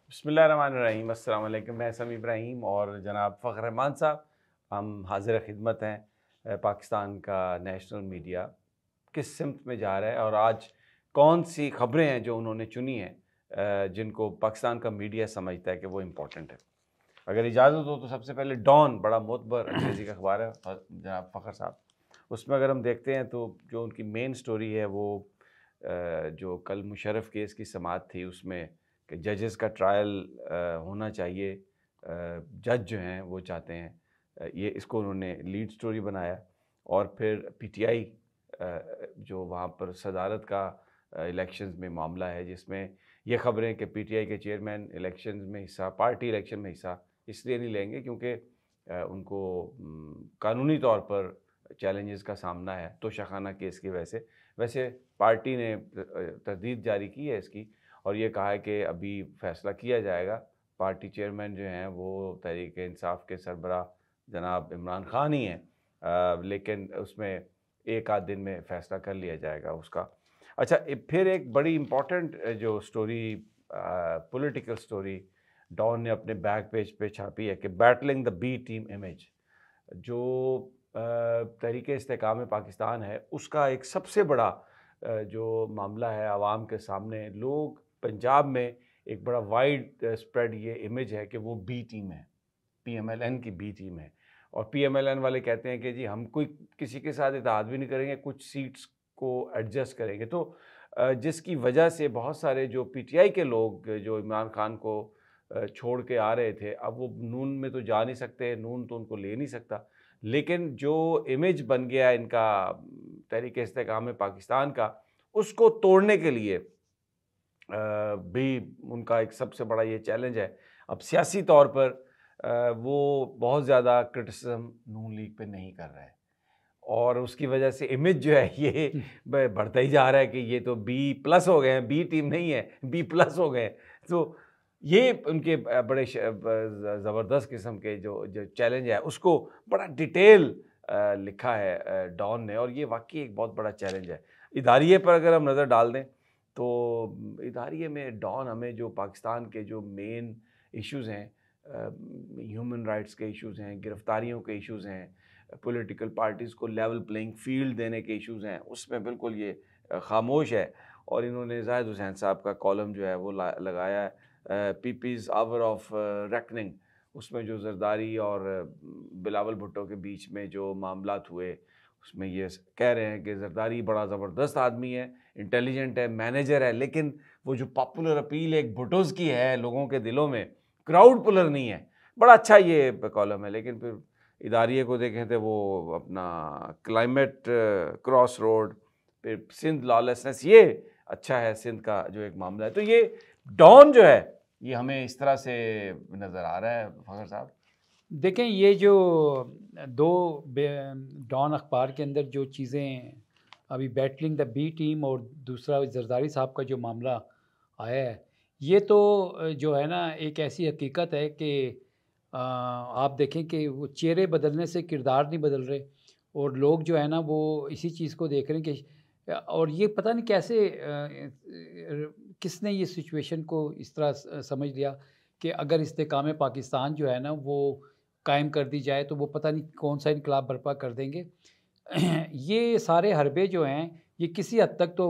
बिस्मिल्लाहिर्रहमानिर्रहीम, अस्सलाम वालेकुम। मैं समी इब्राहीम और जनाब फ़ख्र रहमान साहब, हम हाज़िर खिदमत हैं। पाकिस्तान का नेशनल मीडिया किस सिमत में जा रहा है और आज कौन सी ख़बरें हैं जो उन्होंने चुनी हैं जिनको पाकिस्तान का मीडिया समझता है कि वो इम्पोर्टेंट है। अगर इजाज़त हो तो सबसे पहले डॉन बड़ा मोतबर अंग्रेज़ी का अखबार है जनाब फ़ख्र साहब, उसमें अगर हम देखते हैं तो जो उनकी मेन स्टोरी है वो जो कल मुशर्रफ केस की समाअत थी उसमें कि जजेस का ट्रायल होना चाहिए। जज जो हैं वो चाहते हैं ये इसको उन्होंने लीड स्टोरी बनाया। और फिर पीटीआई जो वहाँ पर सदारत का इलेक्शंस में मामला है जिसमें ये ख़बरें कि पीटीआई के चेयरमैन इलेक्शंस में हिस्सा पार्टी इलेक्शन में हिस्सा इसलिए नहीं लेंगे क्योंकि उनको कानूनी तौर पर चैलेंजेस का सामना है तोशाखाना केस की वजह से। वैसे पार्टी ने तरदीद जारी की है इसकी और ये कहा है कि अभी फ़ैसला किया जाएगा। पार्टी चेयरमैन जो हैं वो तहरीक इंसाफ के सरबराह जनाब इमरान खान ही हैं, लेकिन उसमें एक आध दिन में फ़ैसला कर लिया जाएगा उसका। अच्छा, फिर एक बड़ी इम्पोर्टेंट जो स्टोरी पॉलिटिकल स्टोरी डॉन ने अपने बैक पेज पे छापी है कि battling the B team image. जो तहरीक इस्तेकाम पाकिस्तान है उसका एक सबसे बड़ा जो मामला है आवाम के सामने, लोग पंजाब में एक बड़ा वाइड स्प्रेड ये इमेज है कि वो बी टीम है, पीएमएलएन की बी टीम है। और पीएमएलएन वाले कहते हैं कि जी हम कोई किसी के साथ इत्तेहाद भी नहीं करेंगे, कुछ सीट्स को एडजस्ट करेंगे। तो जिसकी वजह से बहुत सारे जो पीटीआई के लोग जो इमरान खान को छोड़ के आ रहे थे, अब वो नून में तो जा नहीं सकते, नून तो उनको ले नहीं सकता। लेकिन जो इमेज बन गया इनका तहरीक इस्तेकाम पाकिस्तान का, उसको तोड़ने के लिए भी उनका एक सबसे बड़ा ये चैलेंज है। अब सियासी तौर पर वो बहुत ज़्यादा क्रिटिसिज्म नून लीग पे नहीं कर रहा है और उसकी वजह से इमेज जो है ये बढ़ता ही जा रहा है कि ये तो बी प्लस हो गए हैं, बी टीम नहीं है, बी प्लस हो गए हैं। तो ये उनके बड़े ज़बरदस्त किस्म के जो जो चैलेंज है उसको बड़ा डिटेल लिखा है डॉन ने और ये वाकई एक बहुत बड़ा चैलेंज है। इदारिये पर अगर हम नज़र डाल दें तो इदारिये में डॉन हमें जो पाकिस्तान के जो मेन इश्यूज़ हैं, ह्यूमन राइट्स के इश्यूज़ हैं, गिरफ्तारियों के इश्यूज़ हैं, पॉलिटिकल पार्टीज़ को लेवल प्लेइंग फील्ड देने के इश्यूज़ हैं, उसमें बिल्कुल ये खामोश है। और इन्होंने ज़ाहिद हुसैन साहब का कॉलम जो है वो लगाया है पीपीज़ आवर ऑफ रेकनिंग, उसमें जो जरदारी और बिलावल भुट्टो के बीच में जो मामलात हुए उसमें ये कह रहे हैं कि जरदारी बड़ा ज़बरदस्त आदमी है, इंटेलिजेंट है, मैनेजर है, लेकिन वो जो पॉपुलर अपील एक भुट्टोज़ की है लोगों के दिलों में, क्राउड पुलर नहीं है। बड़ा अच्छा ये कॉलम है। लेकिन फिर इदारिये को देखें तो वो अपना क्लाइमेट क्रॉस रोड, फिर सिंध लॉलेसनेस, ये अच्छा है सिंध का जो एक मामला है। तो ये डॉन जो है ये हमें इस तरह से नज़र आ रहा है फ़खर साहब। देखें, ये जो दो डॉन अखबार के अंदर जो चीज़ें अभी बैटलिंग द बी टीम और दूसरा जरदारी साहब का जो मामला आया है, ये तो जो है ना एक ऐसी हकीकत है कि आप देखें कि वो चेहरे बदलने से किरदार नहीं बदल रहे और लोग जो है ना वो इसी चीज़ को देख रहे हैं कि और ये पता नहीं कैसे किसने ये सिचुएशन को इस तरह समझ लिया कि अगर इस्तेकाम पाकिस्तान जो है ना वो कायम कर दी जाए तो वो पता नहीं कौन सा इनकलाब बर्पा कर देंगे। ये सारे हरबे जो हैं ये किसी हद तक तो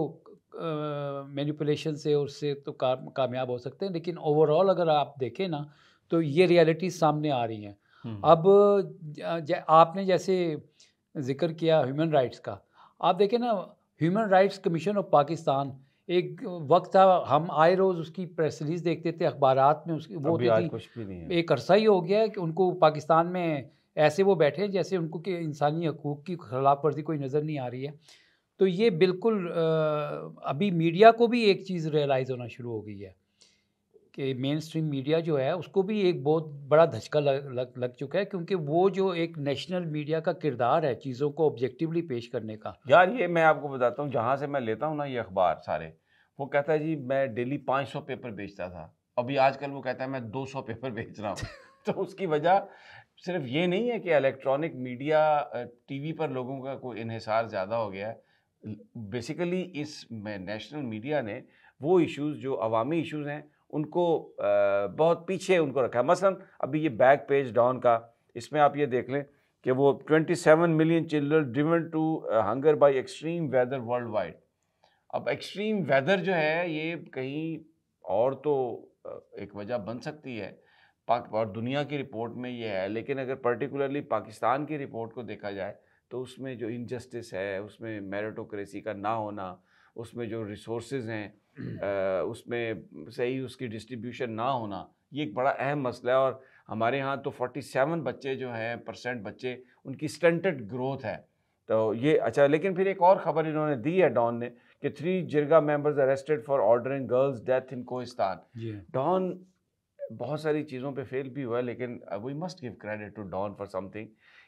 मैनिपुलेशन से और उससे तो कामयाब हो सकते हैं, लेकिन ओवरऑल अगर आप देखें ना तो ये रियलिटी सामने आ रही हैं। अब आपने जैसे ज़िक्र किया ह्यूमन राइट्स का, आप देखें ना human rights commission of Pakistan, एक वक्त था हम आए रोज़ उसकी प्रेस रिलीज़ देखते थे अखबारात में, उसकी वो अभी होती आज थी। कुछ भी नहीं है। एक अरसा ही हो गया है कि उनको पाकिस्तान में ऐसे वो बैठे हैं जैसे उनको कि इंसानी हकूक़ की खिलाफ वर्जी कोई नज़र नहीं आ रही है। तो ये बिल्कुल अभी मीडिया को भी एक चीज़ रियलाइज़ होना शुरू हो गई है कि मेन स्ट्रीम मीडिया जो है उसको भी एक बहुत बड़ा धचका लग चुका है, क्योंकि वो जो एक नेशनल मीडिया का किरदार है चीज़ों को ऑब्जेक्टिवली पेश करने का। यार ये मैं आपको बताता हूँ, जहाँ से मैं लेता हूँ ना ये अखबार सारे, वो कहता है जी मैं डेली 500 पेपर बेचता था, अभी आजकल वो कहता है मैं 200 पेपर बेच रहा हूँ। तो उसकी वजह सिर्फ ये नहीं है कि इलेक्ट्रॉनिक मीडिया टीवी पर लोगों का कोई इन्हिसार ज़्यादा हो गया है। बेसिकली इस में नेशनल मीडिया ने वो इश्यूज़ जो अवामी इश्यूज़ हैं उनको बहुत पीछे उनको रखा है। मसलन अभी ये बैक पेज डॉन का, इसमें आप ये देख लें कि वो 27 million children driven to hunger by extreme weather world wide. अब एक्सट्रीम वेदर जो है ये कहीं और तो एक वजह बन सकती है, पाक और दुनिया की रिपोर्ट में ये है, लेकिन अगर पर्टिकुलरली पाकिस्तान की रिपोर्ट को देखा जाए तो उसमें जो इनजस्टिस है, उसमें मेरिटोक्रेसी का ना होना, उसमें जो रिसोर्सेज हैं उसमें सही उसकी डिस्ट्रीब्यूशन ना होना, ये एक बड़ा अहम मसला है। और हमारे यहाँ तो 47 बच्चे जो हैं % बच्चे उनकी स्टंटेड ग्रोथ है। तो ये अच्छा, लेकिन फिर एक और ख़बर इन्होंने दी है डॉन ने कि 3 jirga members arrested for ordering girls death in Kohistan. Dawn बहुत सारी चीज़ों पे फेल भी हुआ है, लेकिन we must give credit to Dawn for something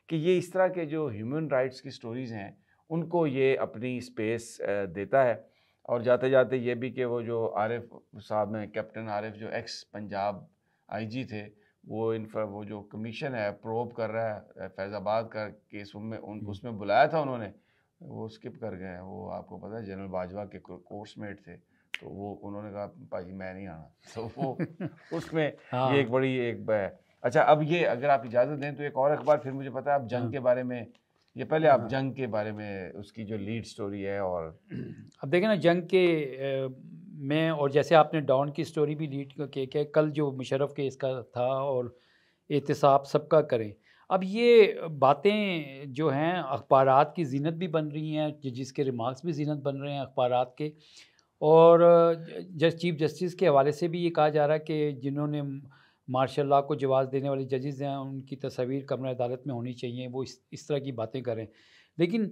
कि ये इस तरह के जो ह्यूमन राइट्स की स्टोरीज़ हैं उनको ये अपनी स्पेस देता है। और जाते जाते ये भी कि वो जो आरिफ साहब हैं, कैप्टन आरिफ जो एक्स पंजाब आईजी थे, वो जो कमीशन है प्रोब कर रहा है फैज़ाबाद का केस, उनमें उसमें बुलाया था उन्होंने, वो स्किप कर गए हैं। वो आपको पता है जनरल बाजवा के कोर्समेट थे, तो वो उन्होंने कहा भाई मैं नहीं आना, तो वो उसमें ये एक बड़ी अच्छा, अब ये अगर आप इजाज़त दें तो एक और अखबार, फिर मुझे पता है आप जंग के बारे में, ये पहले आप जंग के बारे में उसकी जो लीड स्टोरी है। और अब देखें ना जंग के में, और जैसे आपने डॉन की स्टोरी भी लीड के कल जो मुशर्रफ के इसका था और एहतसाब सबका करें। अब ये बातें जो हैं अखबारात की ज़ीनत भी बन रही हैं, जिसके रिमार्क्स भी ज़ीनत बन रहे हैं अखबारात के। और चीफ जस्टिस के हवाले से भी ये कहा जा रहा है कि जिन्होंने मार्शल लॉ को जवाज़ देने वाले जजेस हैं उनकी तस्वीर कमरा अदालत में होनी चाहिए, वो इस तरह की बातें करें। लेकिन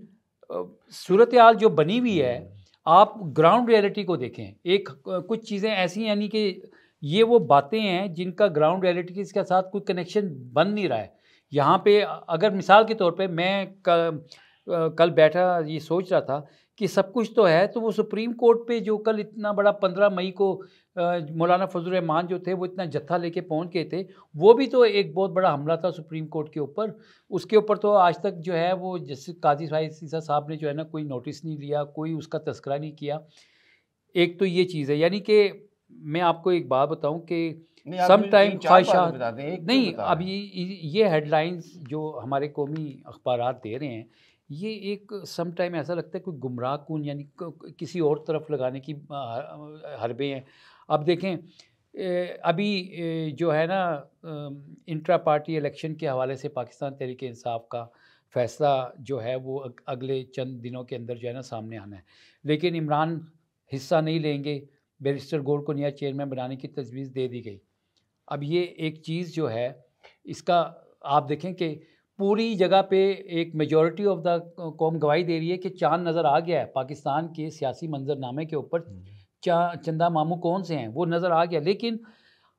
सूरत हाल जो बनी हुई है, आप ग्राउंड रियलिटी को देखें, कुछ चीज़ें ऐसी हैं यानी कि ये वो बातें हैं जिनका ग्राउंड रियलिटी के साथ कोई कनेक्शन बन नहीं रहा है। यहाँ पे अगर मिसाल के तौर पे मैं कल बैठा ये सोच रहा था कि सब कुछ तो है, तो वो सुप्रीम कोर्ट पे जो कल इतना बड़ा 15 मई को मौलाना फजल रहमान जो थे वो इतना जत्था लेके पहुंच गए थे, वो भी तो एक बहुत बड़ा हमला था सुप्रीम कोर्ट के ऊपर। उसके ऊपर तो आज तक जो है वो जस्टिस काजी सीसा साहब ने जो है ना कोई नोटिस नहीं लिया, कोई उसका तस्करा नहीं किया। एक तो ये चीज़ है, यानी कि मैं आपको एक बात बताऊं कि सम टाइम ख्वाहिशात नहीं, अब ये हेडलाइंस जो हमारे कौमी अखबारात दे रहे हैं, ये एक सम टाइम ऐसा लगता है कोई गुमराह कून यानी किसी और तरफ लगाने की हरबे हैं। अब देखें अभी जो है ना इंट्रा पार्टी इलेक्शन के हवाले से पाकिस्तान तहरीक इंसाफ का फ़ैसला जो है वो अगले चंद दिनों के अंदर जो है ना सामने आना है, लेकिन इमरान हिस्सा नहीं लेंगे। बैरिस्टर गोल्ड को नया चेयरमैन बनाने की तजवीज़ दे दी गई। अब ये एक चीज़ जो है इसका आप देखें कि पूरी जगह पे एक मेजॉरिटी ऑफ द कौम गवाही दे रही है कि चांद नज़र आ गया है पाकिस्तान के सियासी मंजरनामे के ऊपर। चंदा मामू कौन से हैं वो नज़र आ गया, लेकिन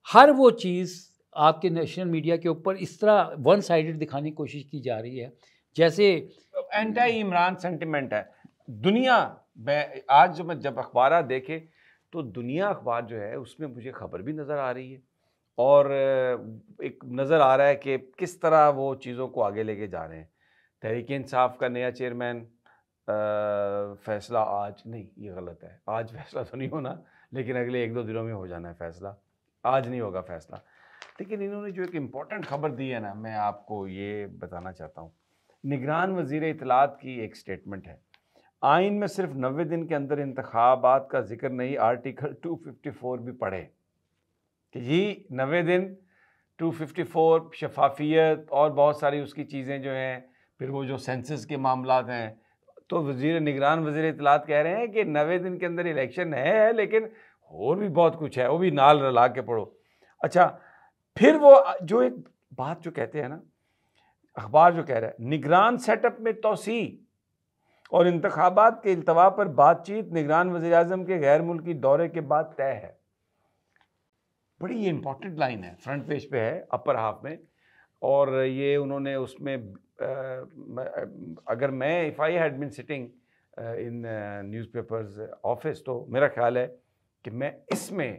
हर वो चीज़ आपके नेशनल मीडिया के ऊपर इस तरह वन साइडेड दिखाने की कोशिश की जा रही है जैसे एंटी इमरान सेंटिमेंट है दुनिया में। आज जब अखबार देखे तो दुनिया अखबार जो है उसमें मुझे खबर भी नज़र आ रही है और एक नज़र आ रहा है कि किस तरह वो चीज़ों को आगे लेके जा रहे हैं। तहरीक इंसाफ का नया चेयरमैन फ़ैसला आज नहीं, ये गलत है, आज फ़ैसला तो नहीं होना, लेकिन अगले 1-2 दिनों में हो जाना है फ़ैसला, आज नहीं होगा फ़ैसला। लेकिन इन्होंने जो एक इम्पॉर्टेंट ख़बर दी है ना, मैं आपको ये बताना चाहता हूँ। निगरान वज़ीर इत्तलात की एक स्टेटमेंट है, आइन में सिर्फ 90 दिन के अंदर इंतखाबात का जिक्र नहीं, आर्टिकल 254 भी पढ़े कि जी 90 दिन 254 शफाफियत और बहुत सारी उसकी चीज़ें जो हैं, फिर वो जो सेंसस के मामलात हैं, तो निगरान वज़ीर इत्तलात कह रहे हैं कि 90 दिन के अंदर इलेक्शन है, लेकिन और भी बहुत कुछ है, वो भी नाल रला के पढ़ो। अच्छा, फिर वो जो एक बात जो कहते हैं ना, अखबार जो कह रहा है निगरान सेटअप में तोसी और इंतखाबात के इल्तवा पर बातचीत निगरान वज़ीर-ए-आज़म के गैर मुल्की दौरे के बाद तय है। बड़ी ये इंपॉर्टेंट लाइन है, फ्रंट पेज पे है अपर हाफ में, और ये उन्होंने उसमें अगर मैं if I had been sitting in newspapers office तो मेरा ख्याल है कि मैं इसमें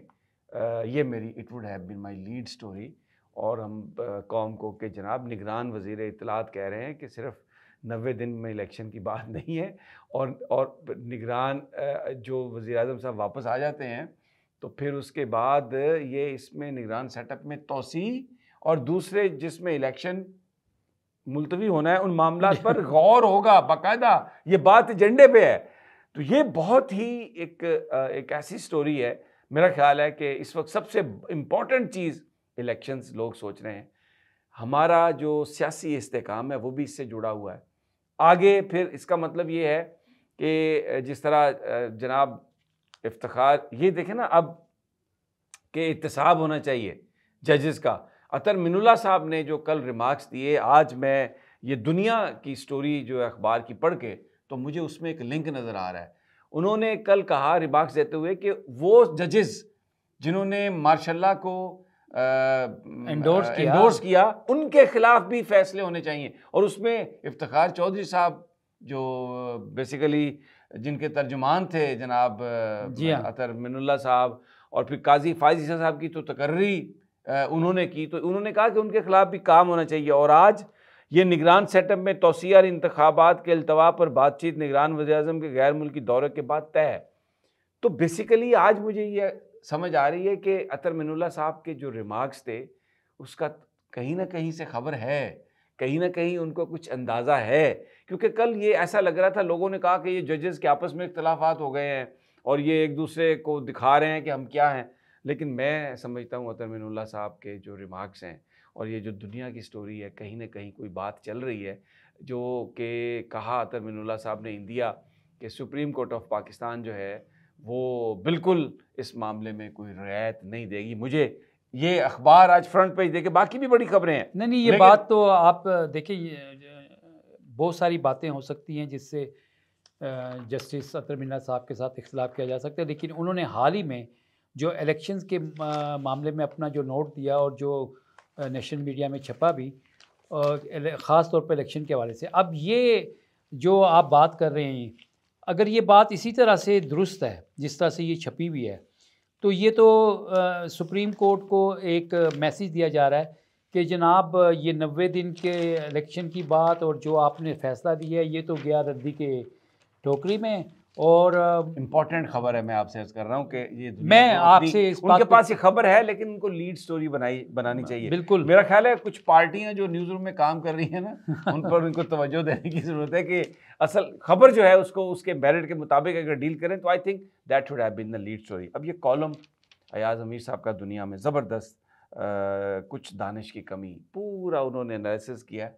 ये मेरी it would have been my lead story, और हम कौम को कि जनाब निगरान वज़ीर इत्तलात कह रहे हैं कि सिर्फ 90 दिन में इलेक्शन की बात नहीं है, और निगरान जो वज़ीर-ए-आज़म साहब वापस आ जाते हैं तो फिर उसके बाद ये इसमें निगरान सेटअप में तोसी और दूसरे जिसमें इलेक्शन मुलतवी होना है उन मामलात पर गौर होगा बाकायदा, ये बात एजेंडे पे है। तो ये बहुत ही एक ऐसी स्टोरी है, मेरा ख्याल है कि इस वक्त सबसे इम्पॉर्टेंट चीज़ इलेक्शंस लोग सोच रहे हैं। हमारा जो सियासी इस्तेकाम है वो भी इससे जुड़ा हुआ है। आगे फिर इसका मतलब ये है कि जिस तरह जनाब इफ्तिखार, ये देखें ना अब कि इत्तेसाब होना चाहिए जजेस का। अतर मिनुल्लाह साहब ने जो कल रिमार्क्स दिए, आज मैं ये दुनिया की स्टोरी जो है अखबार की पढ़ के, तो मुझे उसमें एक लिंक नज़र आ रहा है। उन्होंने कल कहा रिमार्क्स देते हुए कि वो जजेस जिन्होंने मार्शल्लाह को एंडोर्स किया उनके खिलाफ भी फैसले होने चाहिए। और उसमें इफ्तिखार चौधरी साहब जो बेसिकली जिनके तर्जुमान थे जनाब अतर मिनुल्लाह साहब, और फिर काजी फायज ईसा साहब की तो तकर्री उन्होंने की, तो उन्होंने कहा कि उनके खिलाफ भी काम होना चाहिए। और आज ये निगरान सेटअप में तौसीआ और इंतखाबात के अल्तवा पर बातचीत निगरान वज़ीर-ए-आज़म के गैर मुल्की दौरे के बाद तय है। तो बेसिकली आज मुझे ये समझ आ रही है कि अतर मिनुल्लाह साहब के जो रिमार्क्स थे उसका कहीं ना कहीं से खबर है, कहीं ना कहीं उनको कुछ अंदाज़ा है। क्योंकि कल ये ऐसा लग रहा था, लोगों ने कहा कि ये जजेस के आपस में इख्तलाफात हो गए हैं और ये एक दूसरे को दिखा रहे हैं कि हम क्या हैं। लेकिन मैं समझता हूँ अतर मिनुल्लाह साहब के जो रिमार्क्स हैं और ये जो दुनिया की स्टोरी है, कहीं ना कहीं कोई बात चल रही है। जो कि कहा अतर मिनुल्लाह साहब ने इंडिया कि सुप्रीम कोर्ट ऑफ पाकिस्तान जो है वो बिल्कुल इस मामले में कोई रियायत नहीं देगी। मुझे ये अखबार आज फ्रंट पेज देखे, बाकी भी बड़ी खबरें हैं। नहीं, ये बात तो आप देखिए, बहुत सारी बातें हो सकती हैं जिससे जस्टिस अतर मिनुल्लाह साहब के साथ इख्तिलाफ किया जा सकता है, लेकिन उन्होंने हाल ही में जो इलेक्शंस के मामले में अपना जो नोट दिया और जो नेशनल मीडिया में छपा भी, ख़ास तौर पर इलेक्शन के हवाले से, अब ये जो आप बात कर रहे हैं, अगर ये बात इसी तरह से दुरुस्त है जिस तरह से ये छपी हुई है, तो ये तो सुप्रीम कोर्ट को एक मैसेज दिया जा रहा है कि जनाब ये 90 दिन के इलेक्शन की बात और जो आपने फ़ैसला दिया है ये तो गया रद्दी के टोकरी में। और इम्पॉर्टेंट खबर है, मैं आपसे अर्ज कर रहा हूँ कि ये मैं आपसे इस उनके पास ये खबर है, लेकिन उनको लीड स्टोरी बनानी चाहिए। बिल्कुल, मेरा ख्याल है कुछ पार्टियां जो न्यूज़ रूम में काम कर रही हैं ना उन पर उनको तवज्जो देने की ज़रूरत है कि असल खबर जो है उसको उसके मेरिट के मुताबिक अगर डील करें तो I think that should have been the lead story. अब ये कॉलम अयाज अमीर साहब का दुनिया में ज़बरदस्त, कुछ दानिश की कमी, पूरा उन्होंने एनालिसिस किया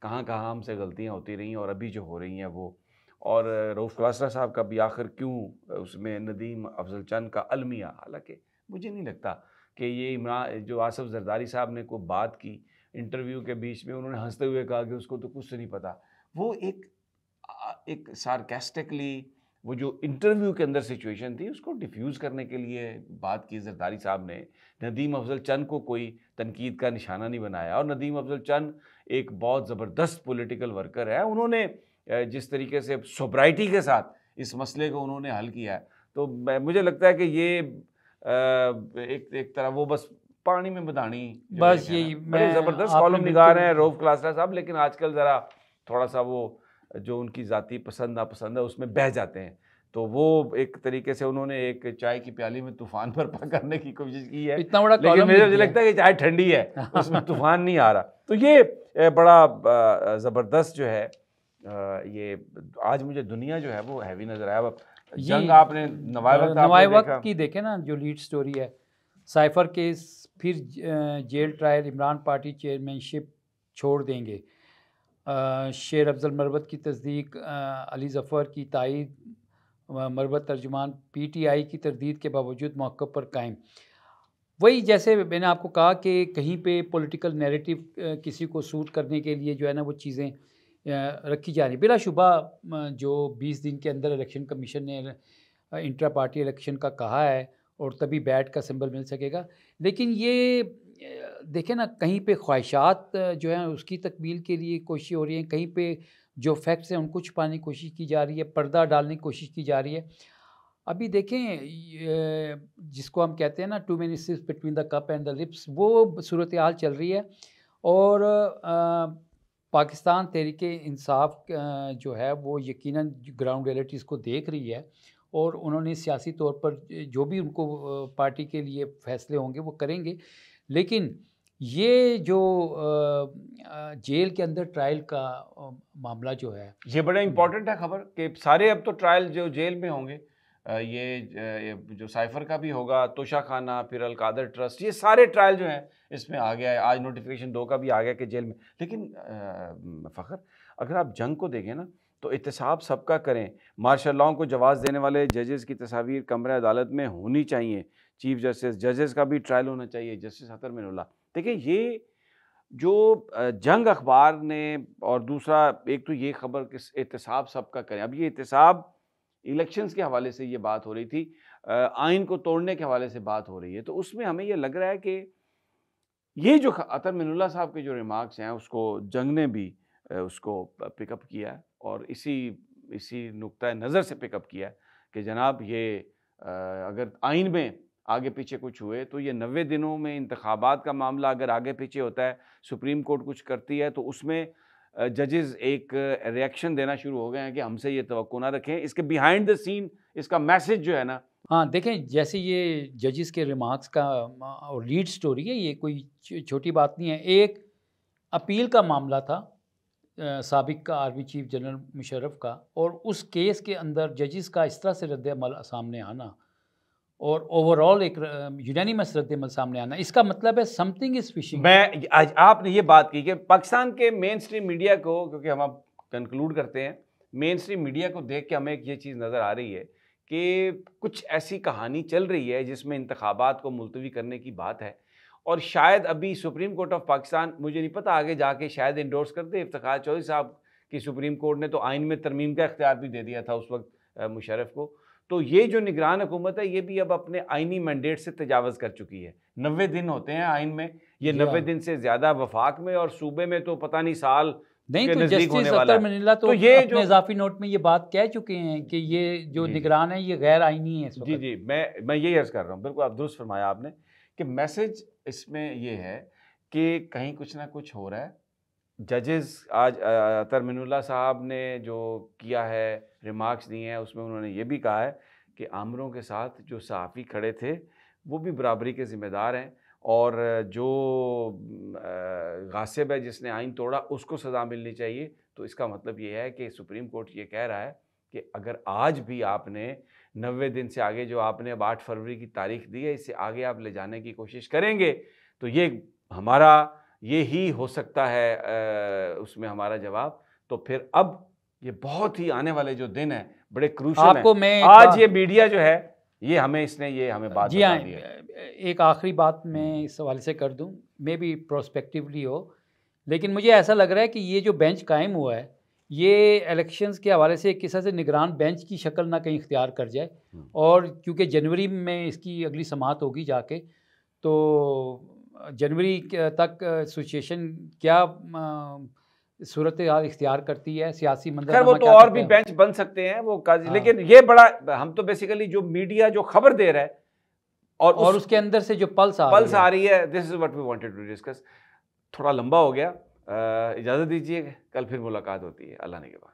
कहाँ कहाँ हमसे गलतियाँ होती रही और अभी जो हो रही हैं वो। और रऊफ़ क्लासरा साहब का भी आखिर क्यों उसमें नदीम अफजल चंद का अलमिया, हालांकि मुझे नहीं लगता कि ये इमरान जो आसिफ जरदारी साहब ने कोई बात की इंटरव्यू के बीच में, उन्होंने हंसते हुए कहा कि उसको तो कुछ नहीं पता, वो एक सार्केस्टिकली वो जो इंटरव्यू के अंदर सिचुएशन थी उसको डिफ्यूज़ करने के लिए बात की जरदारी साहब ने। नदीम अफजल चंद को कोई तनकीद का निशाना नहीं बनाया और नदीम अफजल चंद एक बहुत ज़बरदस्त पॉलिटिकल वर्कर है। उन्होंने जिस तरीके से सोब्राइटी के साथ इस मसले को उन्होंने हल किया है, तो मुझे लगता है कि ये एक तरह वो बस पानी में बदानी, बस यही बड़े ज़बरदस्त कॉलम निगार हैं रऊफ़ क्लासरा साहब, लेकिन आजकल ज़रा थोड़ा सा वो जो उनकी ज़ाती पसंद नापसंद है उसमें बह जाते हैं। तो वो एक तरीके से उन्होंने एक चाय की प्याली में तूफ़ान बर्पा करने की कोशिश की है, इतना बड़ा लेकिन मुझे लगता है कि चाय ठंडी है उसमें तूफ़ान नहीं आ रहा। तो ये बड़ा ज़बरदस्त जो है ये आज मुझे दुनिया जो है वो हैवी नज़र आया। जंग आपने नवाए वक्त की देखे ना, जो लीड स्टोरी है, साइफर केस, फिर jail trial, Imran party chairmanship छोड़ देंगे, शेर अफजल मरवत की तस्दीक, अली ज़फ़र की तायद, मरवत तर्जुमान PTI की तरदीद के बावजूद मौक़िफ़ पर कायम। वही जैसे मैंने आपको कहा कि कहीं पे पॉलिटिकल नैरेटिव किसी को सूट करने के लिए जो है ना वो चीज़ें रखी जा रही। बिलाशुबा जो 20 दिन के अंदर इलेक्शन कमीशन ने इंट्रा पार्टी इलेक्शन का कहा है और तभी बैट का सिंबल मिल सकेगा, लेकिन ये देखें ना, कहीं पे ख्वाहिशात जो है उसकी तकमील के लिए कोशिश हो रही है, कहीं पे जो फैक्ट्स हैं उनको छुपाने की कोशिश की जा रही है, पर्दा डालने की कोशिश की जा रही है। अभी देखें जिसको हम कहते हैं ना too many sips between the cup and the lips, वो सूरत हाल चल रही है। और पाकिस्तान तहरीक इंसाफ जो है वो यकीनन ग्राउंड रियलिटीज़ को देख रही है और उन्होंने सियासी तौर पर जो भी उनको पार्टी के लिए फैसले होंगे वो करेंगे। लेकिन ये जो जेल के अंदर ट्रायल का मामला जो है, ये बड़ा इंपॉर्टेंट है खबर कि सारे अब तो ट्रायल जो जेल में होंगे, ये जो साइफर का भी होगा, तोशा खाना, फिर अलकादर ट्रस्ट, ये सारे ट्रायल जो हैं इसमें आ गया है। आज नोटिफिकेशन 2 का भी आ गया कि जेल में। लेकिन फ़खर, अगर आप जंग को देखें ना तो एहतसाब सबका करें। मार्शल लॉ को जवाज़ देने वाले जजेस की तस्वीर कमरे अदालत में होनी चाहिए। चीफ जस्टिस, जजेस का भी ट्रायल होना चाहिए, जस्टिस अतर मिनुल्लाह। देखिए, ये जो जंग अखबार ने, और दूसरा एक तो ये खबर कि एहतसाब सबका करें। अब ये एहतसाब इलेक्शंस के हवाले से ये बात हो रही थी, आइन को तोड़ने के हवाले से बात हो रही है, तो उसमें हमें ये लग रहा है कि ये जो अतर मिनुल्लाह साहब के जो रिमार्क्स हैं उसको जंग ने भी उसको पिकअप किया है और इसी नुक्ता नज़र से पिकअप किया है कि जनाब ये अगर आइन में आगे पीछे कुछ हुए तो ये 90 दिनों में इंतखाबात का मामला अगर आगे पीछे होता है, सुप्रीम कोर्ट कुछ करती है, तो उसमें जजेस एक रिएक्शन देना शुरू हो गए हैं कि हमसे ये तवक्को ना रखें। इसके बिहाइंड द सीन इसका मैसेज जो है ना, हाँ देखें, जैसे ये जजेस के रिमार्क्स का और लीड स्टोरी है, ये कोई छोटी बात नहीं है। एक अपील का मामला था साबिक का आर्मी चीफ जनरल मुशर्रफ का, और उस केस के अंदर जजेस का इस तरह से रद्द-ए-अमल सामने आना और ओवरऑल एक यूनानिमस रद्द-ए-अमल सामने आना, इसका मतलब है समथिंग इज़ फिशिंग। मैं आज आपने ये बात की कि पाकिस्तान के मेन स्ट्रीम मीडिया को, क्योंकि हम अब कंक्लूड करते हैं, मेन स्ट्रीम मीडिया को देख के हमें एक ये चीज़ नज़र आ रही है कि कुछ ऐसी कहानी चल रही है जिसमें इंतखाबात को मुलतवी करने की बात है, और शायद अभी सुप्रीम कोर्ट ऑफ पाकिस्तान, मुझे नहीं पता आगे जाके शायद इंडोर्स कर दे इफ्तिखार चौधरी साहब की सुप्रीम कोर्ट ने तो आइन में तरमीम का इख्तियार भी दे दिया था उस वक्त मुशर्रफ को। तो ये जो निगरान हुकूमत है ये भी अब अपने आइनी मैंडेट से तजावज़ कर चुकी है। 90 दिन होते हैं आइन में, ये 90 दिन से ज़्यादा वफाक में और सूबे में तो पता नहीं साल नहीं। के तो नज़दीक होने जस्टिस वाला अतर है। मिनुल्लाह तो ये अपने जो इजाफी नोट में ये बात कह चुके हैं कि ये जो निगरान है ये गैर आइनी है इस वक्त। जी, मैं यही अर्ज़ कर रहा हूँ, बिल्कुल आप दुरुस्त फरमाया आपने कि मैसेज इसमें ये है कि कहीं कुछ ना कुछ हो रहा है। जजेस आज अतर मिनुल्लाह साहब ने जो किया है, रिमार्क्स दिए हैं, उसमें उन्होंने ये भी कहा है कि आमरों के साथ जो सहाफ़ी खड़े थे वो भी बराबरी के ज़िम्मेदार हैं, और जो गासिब है जिसने आइन तोड़ा उसको सज़ा मिलनी चाहिए। तो इसका मतलब ये है कि सुप्रीम कोर्ट ये कह रहा है कि अगर आज भी आपने 90 दिन से आगे जो आपने अब 8 फरवरी की तारीख दी है, इससे आगे आप ले जाने की कोशिश करेंगे तो ये हमारा ये ही हो सकता है उसमें हमारा जवाब। तो फिर अब ये बहुत ही आने वाले जो दिन हैं बड़े क्रूशल हैं। आज ये मीडिया जो है ये हमें बात जी हाँ, बता दी है। एक आखिरी बात मैं इस हवाले से कर दूं, मे बी प्रोस्पेक्टिवली हो, लेकिन मुझे ऐसा लग रहा है कि ये जो बेंच कायम हुआ है ये इलेक्शंस के हवाले से एक किस्म से निगरान बेंच की शक्ल ना कहीं इख्तियार कर जाए, और क्योंकि जनवरी में इसकी अगली समाअत होगी जाके, तो जनवरी तक सिचुएशन क्या सूरत हाल इख्तियार करती है, सियासी खैर वो तो और भी बेंच बन सकते हैं वो काजी, लेकिन ये बड़ा, हम तो बेसिकली जो मीडिया जो खबर दे रहा है और उसके अंदर से जो पल्स आ रही है, this is what we wanted to discuss. थोड़ा लंबा हो गया, इजाज़त दीजिए, कल फिर मुलाकात होती है। अल्लाह ने के बाद।